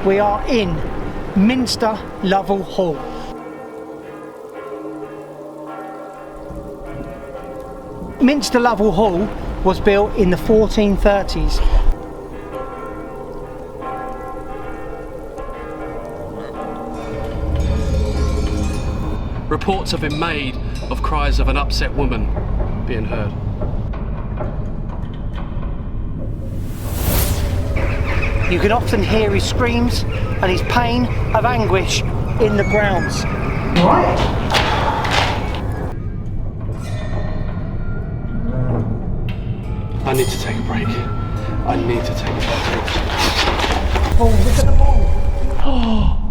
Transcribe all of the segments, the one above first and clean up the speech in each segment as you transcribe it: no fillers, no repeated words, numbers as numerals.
We are in Minster Lovell Hall. Minster Lovell Hall was built in the 1430s. Reports have been made of cries of an upset woman being heard. You can often hear his screams and his pain of anguish in the grounds. Right. I need to take a break. I need to take a break. Oh, look at the ball. Oh.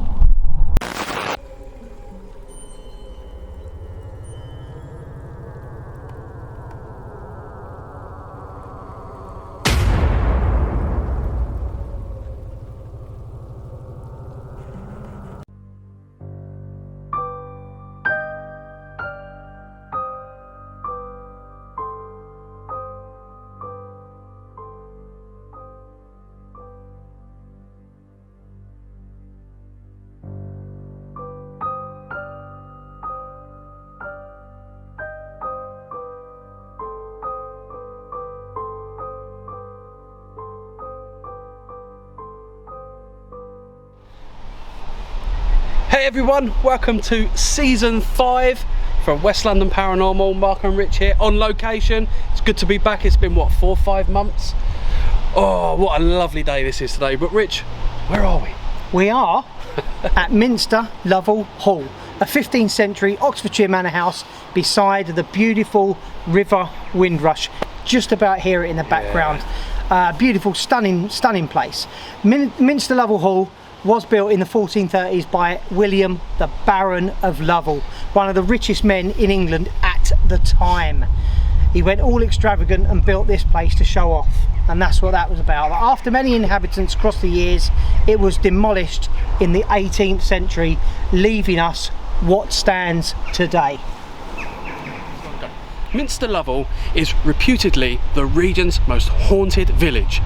Hey everyone, welcome to season 5 from West London Paranormal. Mark and Rich here on location. It's good to be back. It's been what, 4 or 5 months? Oh, what a lovely day this is today. But Rich, where are we? We are at Minster Lovell Hall, a 15th century Oxfordshire manor house beside the beautiful River Windrush. Just about hear it in the background. Beautiful, stunning place. Minster Lovell Hall was built in the 1430s by William, the Baron of Lovell, one of the richest men in England at the time. He went all extravagant and built this place to show off, and that's what that was about. After many inhabitants across the years, it was demolished in the 18th century, leaving us what stands today. Minster Lovell is reputedly the region's most haunted village.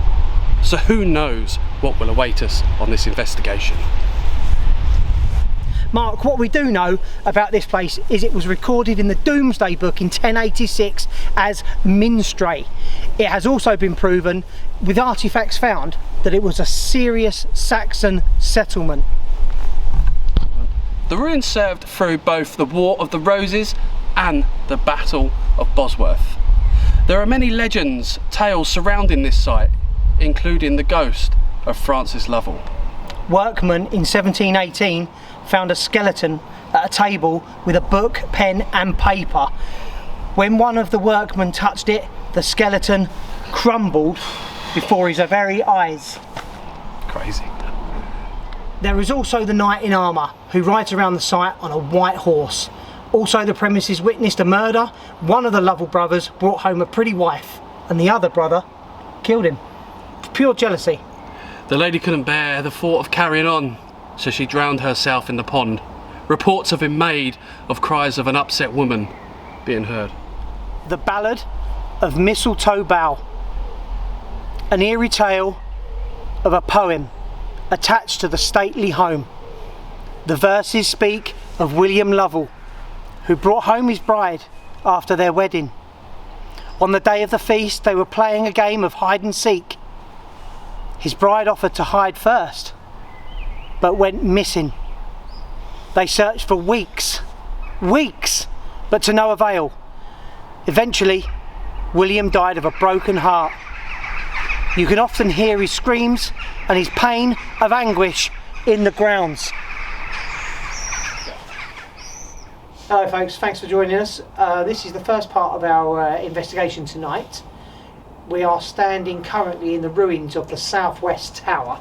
So who knows what will await us on this investigation. Mark, what we do know about this place is it was recorded in the Domesday Book in 1086 as Minstray. It has also been proven with artefacts found that it was a serious Saxon settlement. The ruins served through both the War of the Roses and the Battle of Bosworth. There are many legends, tales surrounding this site, including the ghost of Francis Lovell. Workmen in 1718 found a skeleton at a table with a book, pen and paper. When one of the workmen touched it, the skeleton crumbled before his very eyes. Crazy. There is also the knight in armour who rides around the site on a white horse. Also, the premises witnessed a murder. One of the Lovell brothers brought home a pretty wife and the other brother killed him. Pure jealousy. The lady couldn't bear the thought of carrying on, so she drowned herself in the pond. Reports have been made of cries of an upset woman being heard. The Ballad of Mistletoe Bough. An eerie tale of a poem attached to the stately home. The verses speak of William Lovell, who brought home his bride after their wedding. On the day of the feast, they were playing a game of hide and seek. His bride offered to hide first, but went missing. They searched for weeks, but to no avail. Eventually, William died of a broken heart. You can often hear his screams and his pain of anguish in the grounds. Hello folks, thanks for joining us. This is the first part of our investigation tonight. We are standing currently in the ruins of the southwest tower.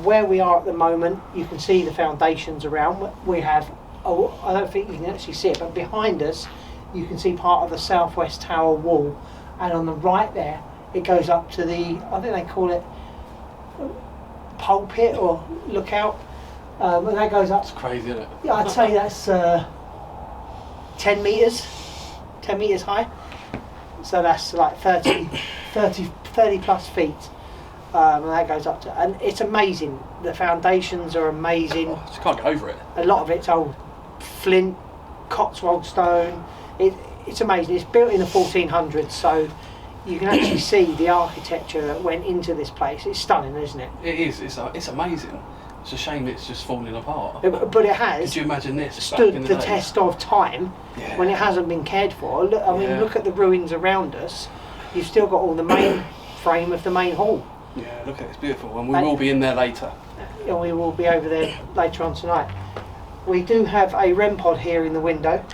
Where we are at the moment, you can see the foundations around. We have, I don't think you can actually see it, but behind us you can see part of the southwest tower wall, and on the right there it goes up to the, I think they call it pulpit or lookout, and that goes up. It's crazy, isn't it? Yeah, I'd say that's 10 metres high. So that's like 30 plus feet. And that goes up to, and it's amazing. The foundations are amazing. Oh, just can't get over it. A lot of it's old flint, Cotswold stone. It's amazing. It's built in the 1400s, so you can actually see the architecture that went into this place. It's stunning, isn't it? It is. It's amazing. It's a shame it's just falling apart. But it has. Could you imagine this? Stood back in the days? test of time when it hasn't been cared for. Look, I mean, look at the ruins around us. You've still got all the main frame of the main hall. Yeah, look at it, it's beautiful, and we will be in there later. And we will be over there later on tonight. We do have a REM pod here in the window.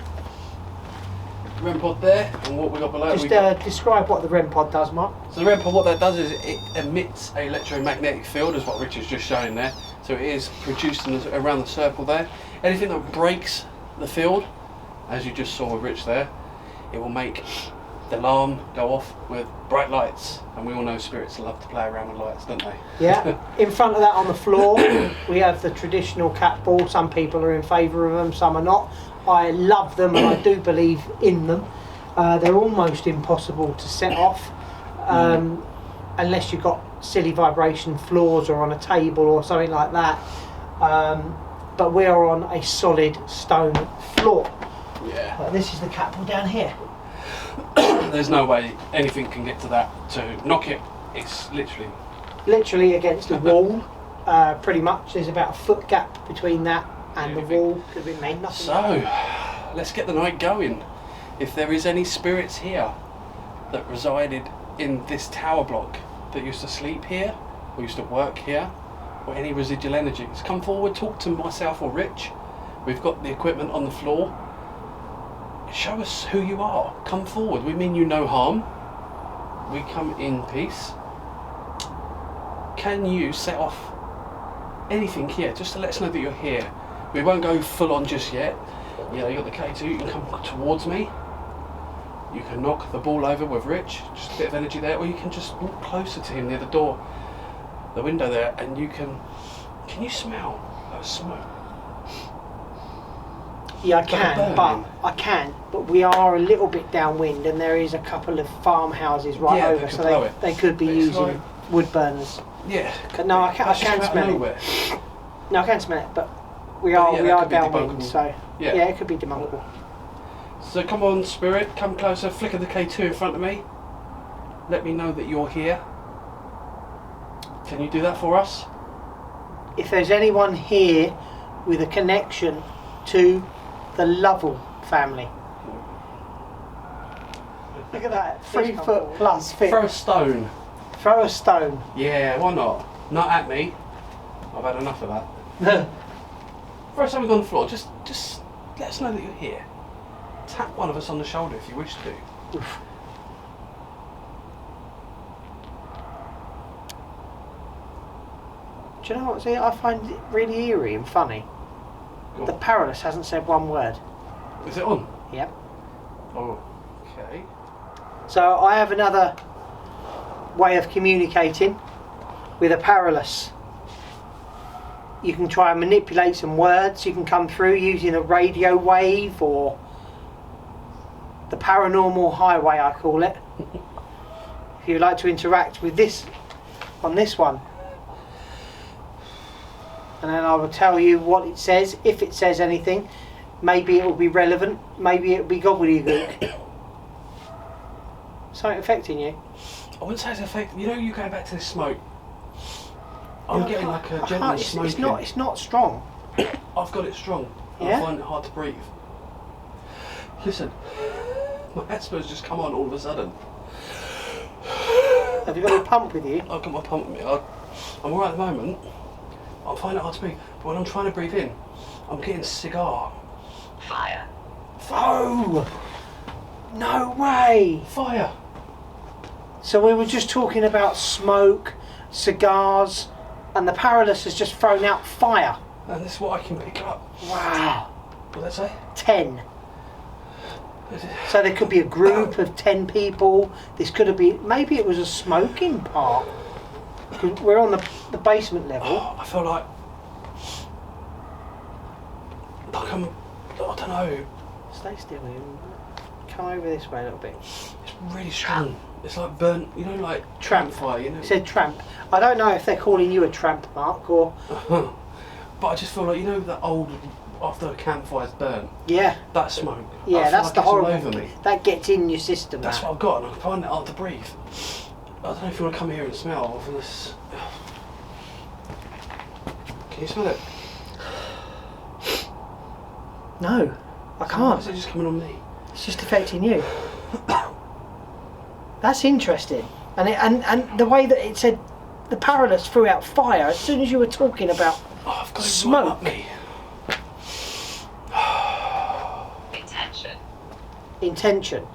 REM pod there, and what we got below. Just describe what the REM pod does, Mark. So the REM pod, what that does is it emits an electromagnetic field, as what Richard's just showing there. So it is produced around the circle there. Anything that breaks the field, as you just saw with Rich there, it will make the alarm go off with bright lights, and we all know spirits love to play around with lights, don't they? Yeah. In front of that on the floor we have the traditional cat ball. Some people are in favour of them, some are not. I love them and I do believe in them. They're almost impossible to set off unless you've got silly vibration floors or on a table or something like that. But we are on a solid stone floor. Yeah. This is the cat ball down here. There's no way anything can get to that to knock it. It's literally against the wall. Pretty much. There's about a foot gap between that and the wall. Could have been made nothing. So, let's get the night going. If there is any spirits here that resided in this tower block that used to sleep here, or used to work here, or any residual energies, come forward, talk to myself or Rich. We've got the equipment on the floor. Show us who you are. Come forward. We mean you no harm. We come in peace. Can you set off anything here just to let us know that you're here? We won't go full on just yet. You know, you got the K2, you can come towards me. You can knock the ball over with Rich, just a bit of energy there, or you can just walk closer to him near the door, the window there, and you can you smell that smoke? Yeah, I can, but we are a little bit downwind, and there is a couple of farmhouses right over, so they could be using wood burners. Yeah. No, I can smell it. No, I can smell it, but we are downwind, so yeah, it could be debunkable. So come on, spirit, come closer. Flicker the K2 in front of me. Let me know that you're here. Can you do that for us? If there's anyone here with a connection to the Lovell family. Look at that, 3 foot plus fit. Throw a stone. Throw a stone. Yeah, why not? Not at me. I've had enough of that. Throw something on the floor. Just let us know that you're here. Tap one of us on the shoulder if you wish to. Oof. Do you know what? See, I find it really eerie and funny. The Paranormal hasn't said one word. Is it on? Yep. Oh, okay. So I have another way of communicating with a Paranormal. You can try and manipulate some words. You can come through using a radio wave or the paranormal highway, I call it. If you'd like to interact with this on this one. And then I will tell you what it says, if it says anything. Maybe it will be relevant, maybe it will be gobbledygook. Something affecting you? I wouldn't say it's affecting. You know, you go back to this smoke. I'm getting like a gentle smoking. It's not strong. I've got it strong. Yeah? I find it hard to breathe. Listen, my asthma's just come on all of a sudden. Have you got your pump with you? I've got my pump with me. I'm alright at the moment. I find it hard to breathe, but when I'm trying to breathe in, I'm getting cigar. Fire. Oh! No way! Fire! So we were just talking about smoke, cigars, and the Paranormal has just thrown out fire. And this is what I can pick up. Wow. What did that say? 10. So there could be a group of 10 people. This could have been, maybe it was a smoking part. Because we're on the basement level. Oh, I feel like I'm, I don't know. Stay still here. Come over this way a little bit. It's really strong. It's like burnt, you know, like Tramp. fire, you know. It said tramp. I don't know if they're calling you a tramp, Mark, or... But I just feel like, you know, that old, after a campfire's burnt, Yeah. that smoke. Yeah, I feel that's like the it's all horrible... over me. That gets in your system. That's that. what I've got, and I find it hard to breathe. I don't know if you want to come here and smell of this. Can you smell it? No, I Why can't. is it just coming on me? It's just affecting you. That's interesting. And the way that it said the Paralyst threw out fire as soon as you were talking about I've got smoke. It right up me. Intention.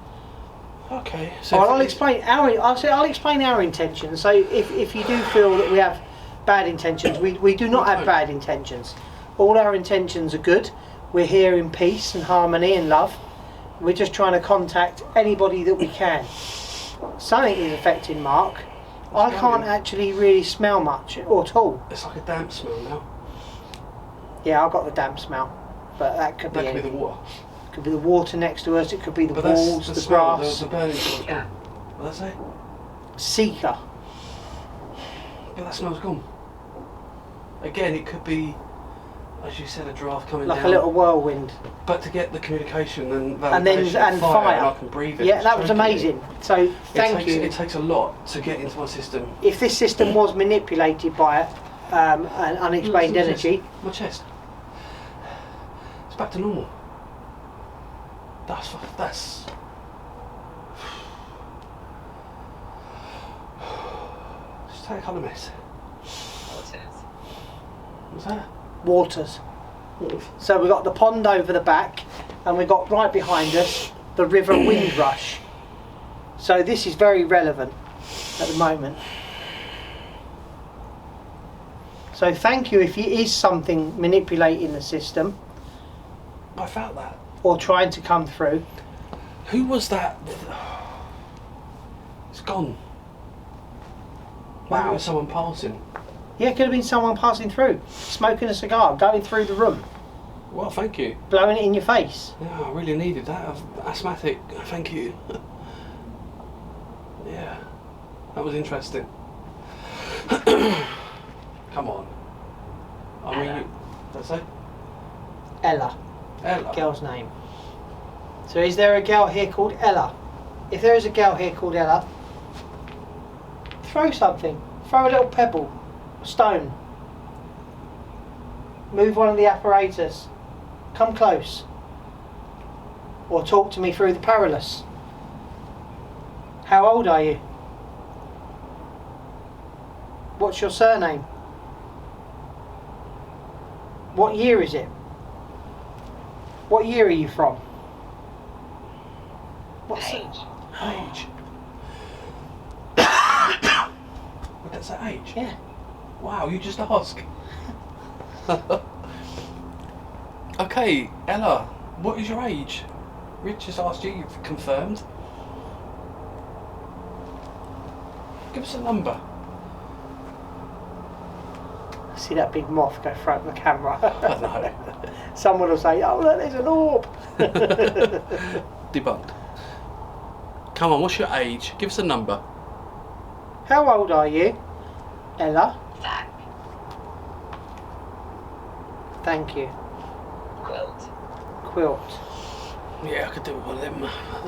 Okay. So Well, I'll explain our intentions. So if you do feel that we have bad intentions, we do not have bad intentions. All our intentions are good. We're here in peace and harmony and love. We're just trying to contact anybody that we can. Something is affecting Mark. I can't actually really smell much or at all. It's like a damp smell now. Yeah, I've got the damp smell, but that could be That could be the water. It could be the water next to us. It could be the But walls, that's the smell, grass. the burning smell's gone. What'd I say? Seeker. But that smell's gone. Again, it could be, as you said, a draft coming Like down. a little whirlwind. But to get the communication and And then validation and fire, fire. and I can breathe it. Yeah, it's that was tricky. amazing. So thank you. It takes a lot to get into my system. If this system was manipulated by an unexplained Look, energy, my chest. It's back to normal. That's. Just take a colour miss. What's that? waters. So we've got the pond over the back, and we've got right behind us the River Windrush. So this is very relevant at the moment. So thank you if it is something manipulating the system I felt that. or trying to come through. Who was that? It's gone. Maybe Wow. it was someone passing. Yeah, it could have been someone passing through, smoking a cigar, going through the room, Well, thank you. blowing it in your face. Yeah, I really needed that. I'm asthmatic. Thank you. Yeah, that was interesting. Come on. I mean, that's it. Ella, Ella. girl's name. So is there a girl here called Ella? If there is a girl here called Ella, throw something. Throw a little pebble, stone. Move one of the apparatus. Come close. Or talk to me through the Paranormal. How old are you? What's your surname? What year is it? What year are you from? What's Age. What does that age? Yeah. Wow, you just ask. Okay, Ella, what is your age? Rich just asked you, you've confirmed. Give us a number. See that big moth go front of the camera? I know. Someone will say, oh look, there's an orb. Debunked. Come on, what's your age? Give us a number. How old are you? Ella? Thank you. Quilt. Yeah, I could do with one of them.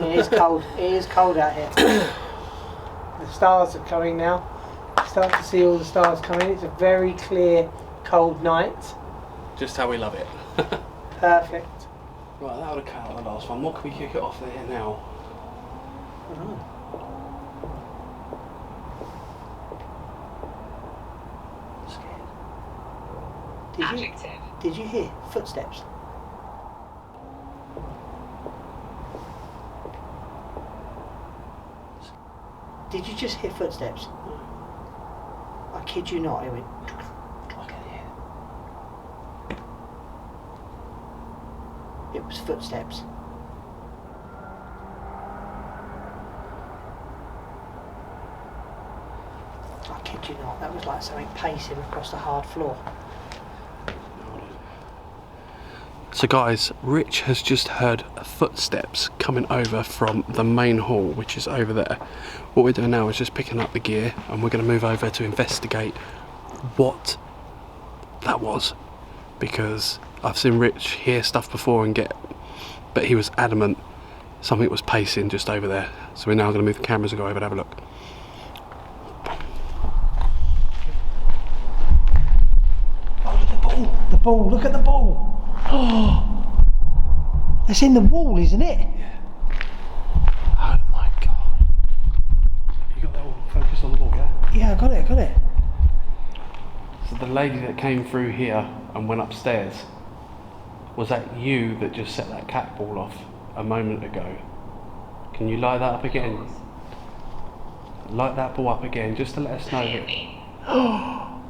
It is cold. It is cold out here. The stars are coming now. Start to see all the stars coming. It's a very clear, cold night. Just how we love it. Perfect. Right, that would have cut out the last one. What can we kick it off there now? Scared. Did you hear footsteps? Did you just hear footsteps? I kid you not, it went. I can hear. It was footsteps. I kid you not, that was like something pacing across the hard floor. So guys, Rich has just heard footsteps coming over from the main hall, which is over there. What we're doing now is just picking up the gear and we're going to move over to investigate what that was, because I've seen Rich hear stuff before but he was adamant something was pacing just over there. So we're now going to move the cameras and go over and have a look. The ball, look at the ball. Oh, that's in the wall, isn't it? Yeah. Oh my god. You got that all focused on the wall, yeah? Yeah, I got it. So the lady that came through here and went upstairs, was that you that just set that cat ball off a moment ago? Can you light that up again? Light that ball up again, just to let us know that... Oh,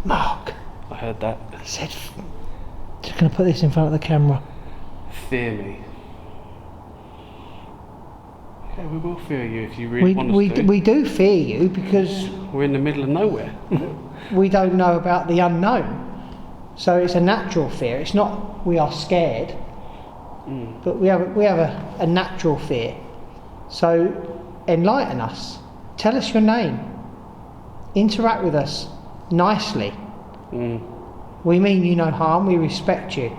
Mark. I heard that. He said, just going to put this in front of the camera. Fear me. Okay, we will fear you if you really want us to. We do fear you because... We're in the middle of nowhere. We don't know about the unknown. So it's a natural fear. It's not we are scared, but we have a natural fear. So enlighten us. Tell us your name. Interact with us nicely. We mean you no harm. We respect you.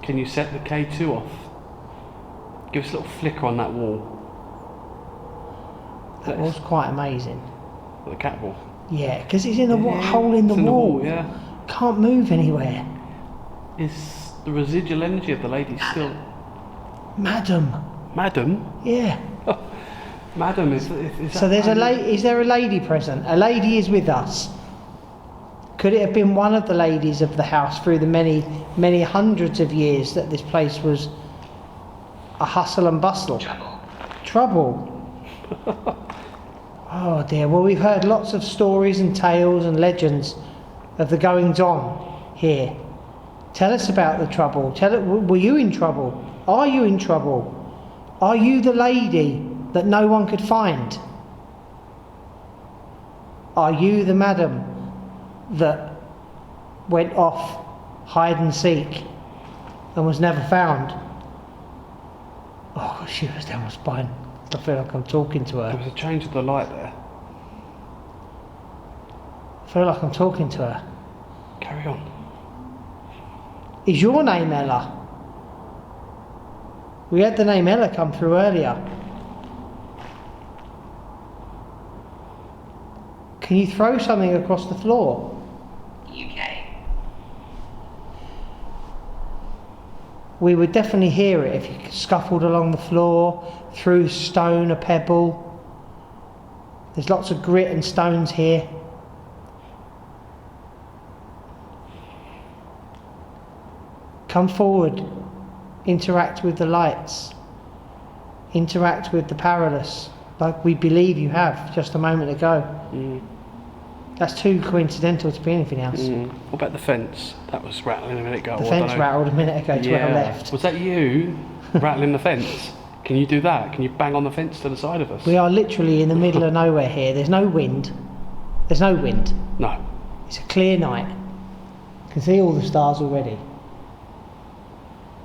Can you set the K2 off? Give us a little flicker on that wall. That was quite amazing. The cat ball. Yeah, because it's in a hole in the wall. Yeah. Can't move anywhere. Is the residual energy of the lady still... Madam. Madam? Yeah. Madam, is so there's is there a lady present? A lady is with us. Could it have been one of the ladies of the house through the many, many hundreds of years that this place was a hustle and bustle? Trouble. Oh dear. Well, we've heard lots of stories and tales and legends of the goings on here. Tell us about the trouble. Were you in trouble? Are you in trouble? Are you the lady that no one could find? Are you the madam that went off hide and seek and was never found? Oh, God, shivers down my spine. I feel like I'm talking to her. There was a change of the light there. I feel like I'm talking to her. Carry on. Is your name Ella? We had the name Ella come through earlier. Can you throw something across the floor? UK. We would definitely hear it if you scuffled along the floor, threw stone, a pebble. There's lots of grit and stones here. Come forward, interact with the lights, interact with the powerless, like we believe you have just a moment ago. That's too coincidental to be anything else. What about the fence? That was rattling a minute ago. The fence rattled a minute ago to our left. Was that you rattling the fence? Can you do that? Can you bang on the fence to the side of us? We are literally in the middle of nowhere here. There's no wind. There's no wind. No. It's a clear night. You can see all the stars already.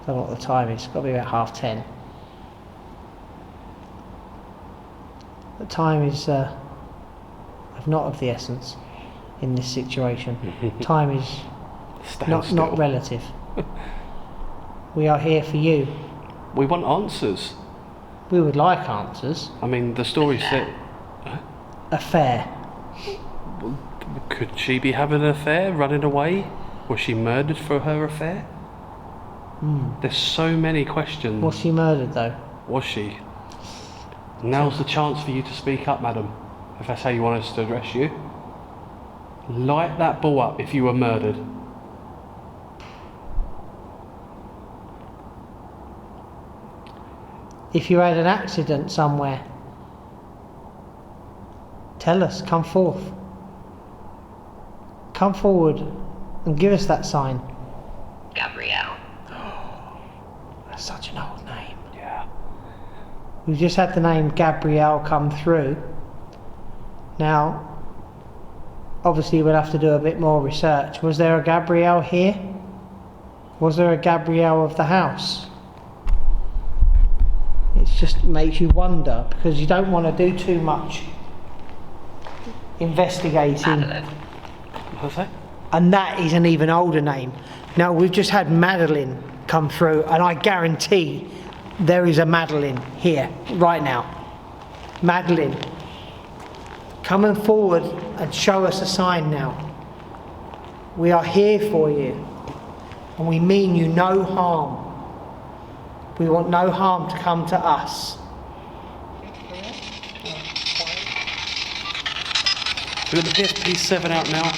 I don't know what the time is. It's got to be about 10:30. The time is not of the essence in this situation. Time is not relative. We are here for you. We want answers. We would like answers. I mean, the story said... Affair. Could she be having an affair, running away? Was she murdered for her affair? There's so many questions. Was she murdered though? Was she? Now's the chance for you to speak up, madam, if that's how you want us to address you. Light that ball up if you were murdered. If you had an accident somewhere, tell us, come forth. Come forward and give us that sign. Gabrielle. That's such an old name. Yeah. We've just had the name Gabrielle come through. Now, obviously we'll have to do a bit more research. Was there a Gabrielle here? Was there a Gabrielle of the house? It just makes you wonder, because you don't want to do too much investigating. What's that? And that is an even older name. Now, we've just had Madeline come through, and I guarantee there is a Madeline here right now. Madeline, coming forward and show us a sign now. We are here for you, and we mean you no harm. We want no harm to come to us. We've got the PSP7 out now.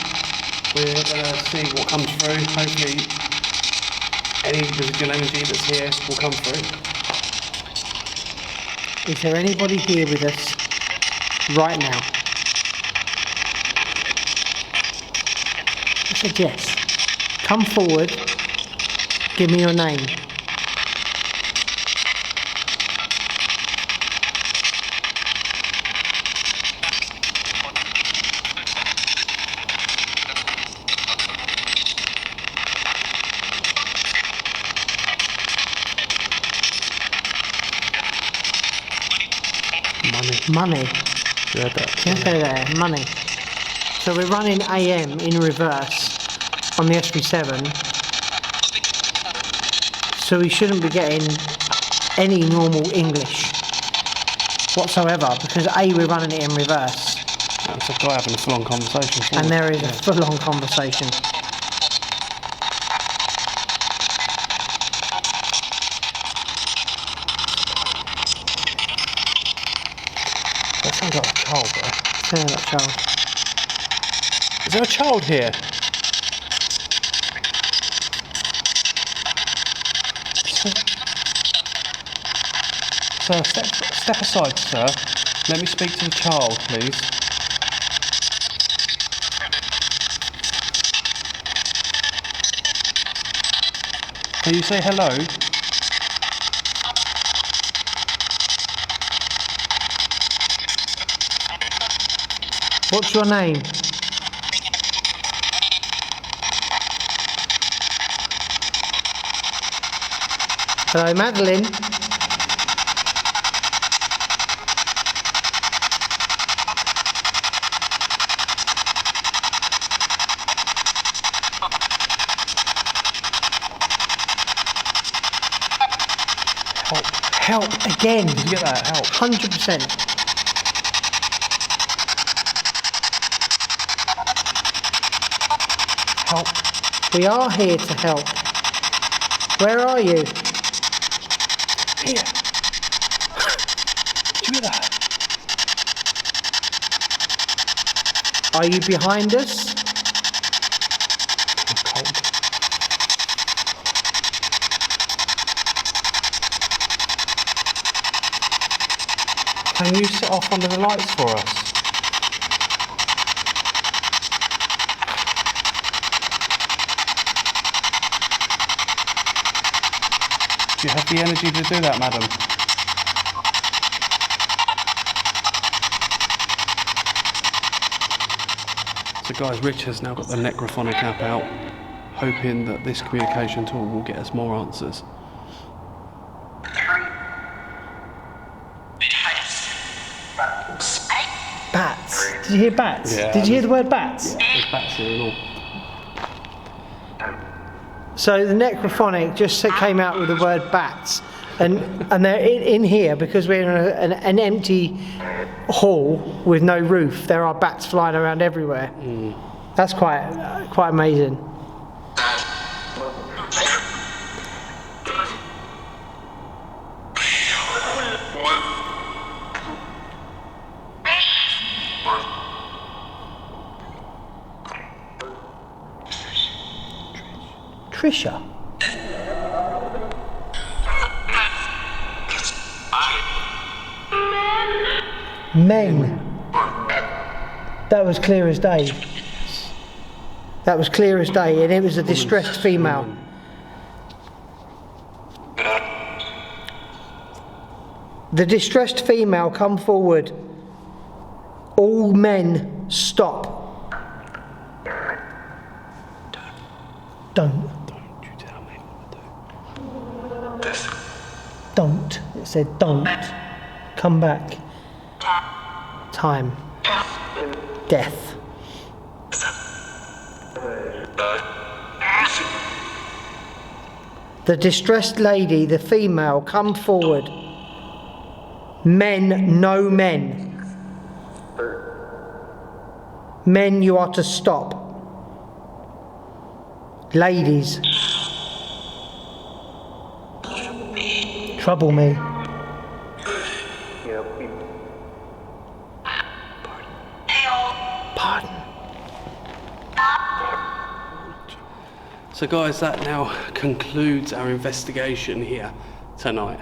We're going to see what comes through. Hopefully any residual energy that's here will come through. Is there anybody here with us right now? I said yes. Come forward. Give me your name. Money. You heard that? Can I say there? Money. So we're running AM in reverse on the SP7. So we shouldn't be getting any normal English whatsoever, because A, we're running it in reverse. It's a guy having a full-on conversation. And there is a full-on conversation. That sounds like a child, bro. Sounds like a child. Is there a child here? Sir, step aside, sir. Let me speak to the child, please. Can you say hello? What's your name? Hello, Madeline. Help again. Did you get that? Help. 100%. Help. We are here to help. Where are you? Here. Did you hear that? Are you behind us? I'm cold. Can you sit off under the lights for us? Do you have the energy to do that, madam? So guys, Rich has now got the necrophonic app out, hoping that this communication tool will get us more answers. Bats. Did you hear bats? Yeah. Did you hear the word bats? Yeah, there's bats here and all. So the necrophonic just came out with the word bats, and they're in here because we're in an empty hall with no roof. There are bats flying around everywhere. That's quite amazing. Trisha. Men. That was clear as day. That was clear as day, and it was a distressed female. The distressed female, come forward. All men, stop. Don't. It said don't. Come back. Time. Death. The distressed lady, the female, come forward. Men, no men. Men, you are to stop. Ladies. Trouble me. Pardon. So guys, that now concludes our investigation here tonight.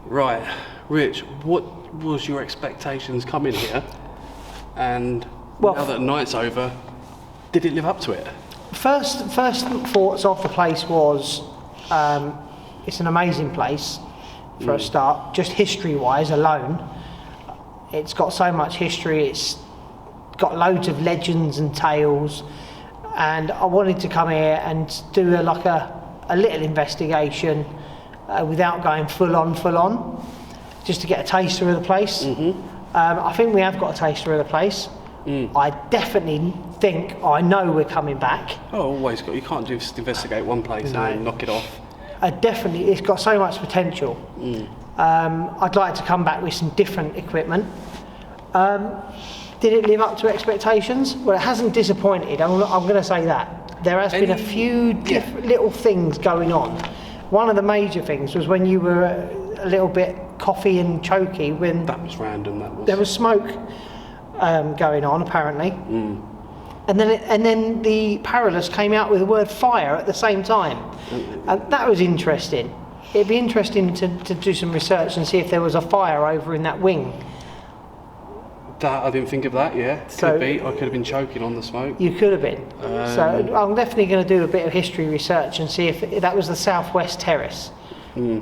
Right, Rich, what was your expectations coming here? And Well, now that night's over, did it live up to it? First thoughts of the place was, it's an amazing place for a start. Just history-wise alone, it's got so much history. It's got loads of legends and tales, and I wanted to come here and do a little investigation without going full on, just to get a taster of the place. I think we have got a taster of the place. I definitely think, I know we're coming back. Oh, always got. You can't just investigate one place and then knock it off. Definitely, it's got so much potential. I'd like to come back with some different equipment. Did it live up to expectations? Well, it hasn't disappointed. I'm going to say that. There has been a few different little things going on. One of the major things was when you were a little bit coughy and choky, when That was random. That was. there was smoke going on apparently, and then the Paralis came out with the word fire at the same time, and that was interesting. It'd be interesting to do some research and see if there was a fire over in that wing. That I didn't think of that. Yeah, So- could be. I could have been choking on the smoke. You could have been. So I'm definitely going to do a bit of history research and see if that was the southwest terrace.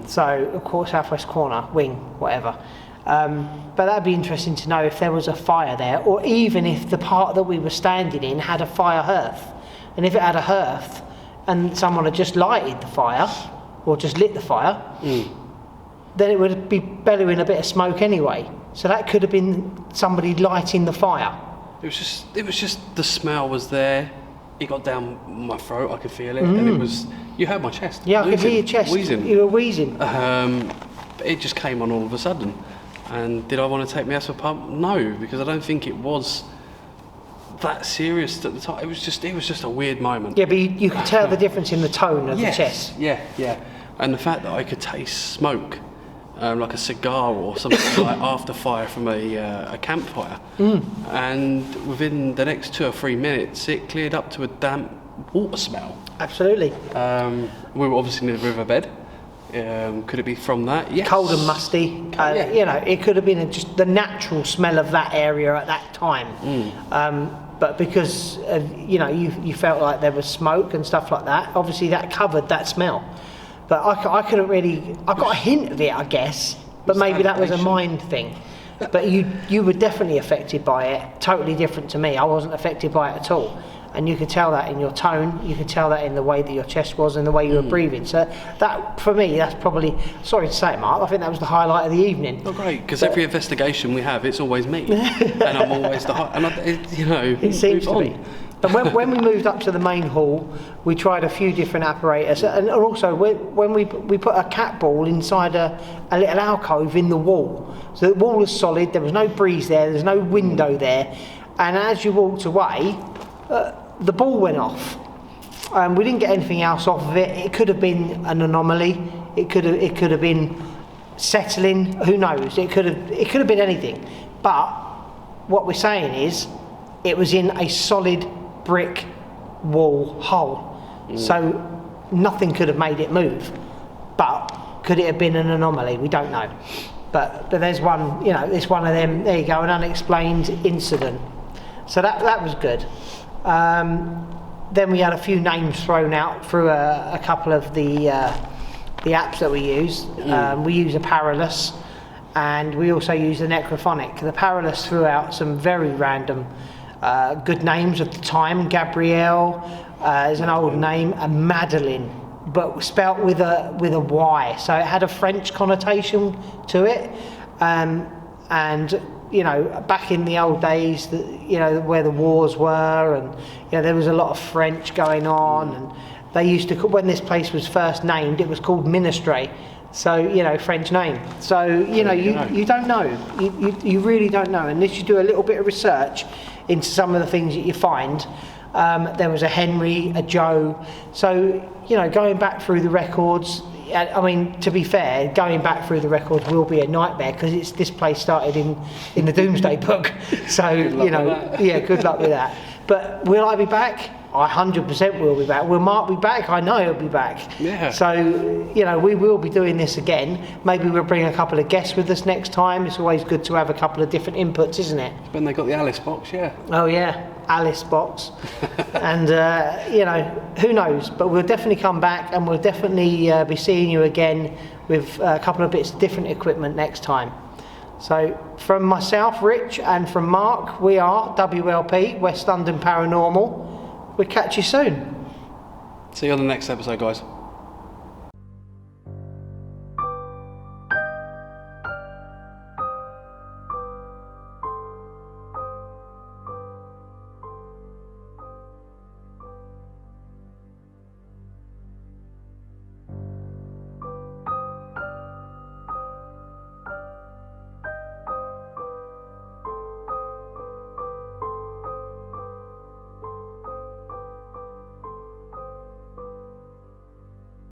So of course southwest corner, wing, whatever. But that'd be interesting to know if there was a fire there, or even if the part that we were standing in had a fire hearth. And if it had a hearth and someone had just lighted the fire or just lit the fire, then it would be bellowing a bit of smoke anyway. So that could have been somebody lighting the fire. It was just the smell was there. It got down my throat. I could feel it, and it was. You heard my chest. Yeah, I could hear your chest. Wheezing. You were wheezing. It just came on all of a sudden. And did I want to take my asthma pump? No, because I don't think it was that serious at the time. It was just a weird moment. Yeah, but you could tell the difference in the tone of the chest. Yeah. And the fact that I could taste smoke, like a cigar or something like after fire from a campfire. And within the next 2 or 3 minutes, it cleared up to a damp water smell. Absolutely. We were obviously near the riverbed. Could it be from that? Yes. Cold and musty. Yeah. You know, it could have been just the natural smell of that area at that time. But because you felt like there was smoke and stuff like that, obviously that covered that smell. But I couldn't really. I got a hint of it, I guess. But maybe that was a mind thing. But you were definitely affected by it. Totally different to me. I wasn't affected by it at all. And you could tell that in your tone, you could tell that in the way that your chest was and the way you were breathing. So that, for me, that's probably, sorry to say it, Mark, I think that was the highlight of the evening. Oh, great, because every investigation we have, it's always me. And I'm always the high, and It seems to be. And when we moved up to the main hall, we tried a few different apparatus. And also, when we put a cat ball inside a little alcove in the wall. So the wall was solid, there was no breeze there's no window there. And as you walked away, the ball went off. We didn't get anything else off of it. It could have been an anomaly. It could have been settling. Who knows? It could have been anything. But what we're saying is, it was in a solid brick wall hole. So nothing could have made it move. But could it have been an anomaly? We don't know. But there's one. It's one of them. There you go, an unexplained incident. So that was good. Then we had a few names thrown out through a couple of the apps that we use. We use a Paralis, and we also use the Necrophonic. The Paralis threw out some very random good names at the time. Gabrielle is an old name, and Madeline but spelt with a Y, so it had a French connotation to it. And you know, back in the old days, you know, where the wars were, and you know, there was a lot of French going on, and they used to, when this place was first named, it was called Ministre, so you know, French name. So you know, you don't know, you really don't know unless you do a little bit of research into some of the things that you find. There was a Henry, a Joe, so you know, going back through the records. I mean, to be fair, going back through the records will be a nightmare because this place started in the Doomsday Book. So you know, yeah, good luck with that. But will I be back? I 100% will be back. Will Mark be back? I know he'll be back. Yeah. So you know, we will be doing this again. Maybe we'll bring a couple of guests with us next time. It's always good to have a couple of different inputs, isn't it? When they got the Alice box, yeah. Oh yeah, Alice box. And you know, who knows? But we'll definitely come back, and we'll definitely be seeing you again with a couple of bits of different equipment next time. So from myself, Rich, and from Mark, we are WLP, West London Paranormal. We'll catch you soon. See you on the next episode, guys.